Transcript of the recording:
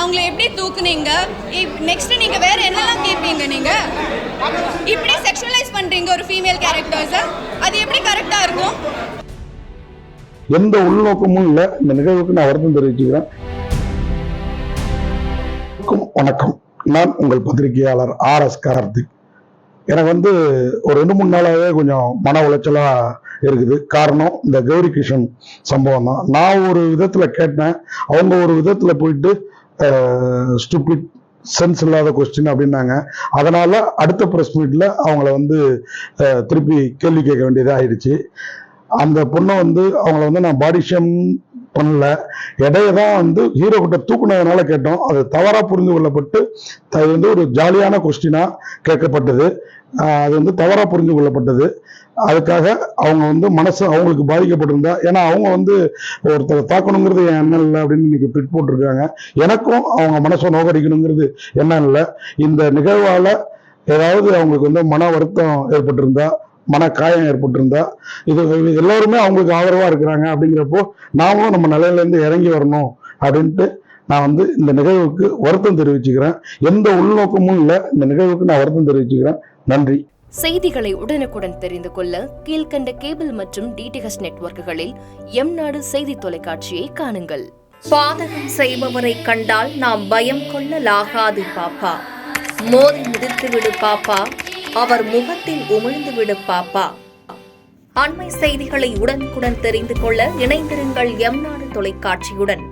அவங்கள எப்படி தூக்குனீங்க, நெக்ஸ்ட் நீங்க வேற என்னெல்லாம் கேட்பீங்க? நீங்க இப்படி செக்ஷுவலைஸ் பண்றீங்க ஒரு ஃபீமேல் கேரக்டர்ஸ், அது எப்படி கரெக்டா இருக்கும்? எந்த உள்நோக்கமும் இல்லை. இந்த நிகழ்வுக்கு நான் வருத்தம் தெரிவிச்சுக்கிறேன். வணக்கம், நான் உங்கள் பத்திரிகையாளர் RS கார்த்திக். எனக்கு ஒரு 2-3 நாளாவே கொஞ்சம் மன உளைச்சலா இருக்குது. காரணம் இந்த கௌரி கிருஷ்ணன் சம்பவம் தான். நான் ஒரு விதத்துல கேட்டேன், அவங்க ஒரு விதத்துல போயிட்டு ஸ்டூபிட் சென்ஸ் இல்லாத கொஸ்டின் அப்படின்னாங்க. அதனால அடுத்த பிரஸ் மீட்ல அவங்கள திருப்பி கேள்வி கேட்க வேண்டியதா ஆயிடுச்சு. அந்த பொண்ணை அவங்கள நான் பாடி ஷேம் பண்ணல, இடையதான் ஹீரோ கிட்ட தூக்குனதுனால கேட்டோம். அது தவறா புரிந்து கொள்ளப்பட்டு அது ஒரு ஜாலியான கொஸ்டினா கேட்கப்பட்டது. அது தவறா புரிந்து கொள்ளப்பட்டது. அதுக்காக அவங்க மனசு அவங்களுக்கு பாதிக்கப்பட்டிருந்தா, ஏன்னா அவங்க ஒருத்தரை தாக்கணுங்கிறது என் எண்ணம் இல்லை அப்படின்னு இன்னைக்கு ட்விட் போட்டிருக்காங்க. எனக்கும் அவங்க மனசை நோக்கடிக்கணுங்கிறது எண்ணம் இல்லை. இந்த நிகழ்வால ஏதாவது அவங்களுக்கு மன வருத்தம் ஏற்பட்டிருந்தா, மன காயம் ஏற்பட்டிருந்தா, இது எல்லாருமே அவங்களுக்கு ஆதரவா இருக்கிறாங்க. அப்படிங்கிறப்போ நாமும் நம்ம நிலையில இருந்து இறங்கி வரணும் அப்படின்ட்டு நான் இந்த நிகழ்வுக்கு வருத்தம் தெரிவிச்சுக்கிறேன். எந்த உள்நோக்கமும் இல்லை. இந்த நிகழ்வுக்கு நான் வருத்தம் தெரிவிச்சுக்கிறேன். நன்றி. செய்திகளை உடனுக்குடன் தெரிந்து கொள்ள கீழ்கண்ட கேபிள் மற்றும் DTH நெட்வொர்க்குகளில் எம்நாடு செய்தி தொலைக்காட்சியை காணுங்கள். பாதகம் செய்பவரை கண்டால் நாம் பயம் கொள்ளலாகாது பாப்பா. மோதி மிதித்துவிடு பாப்பா, அவர் முகத்தில் உமிழ்ந்துவிடு பாப்பா. அண்மை செய்திகளை உடனுக்குடன் தெரிந்து கொள்ள இணைந்திருங்கள் எம்நாடு தொலைக்காட்சியுடன்.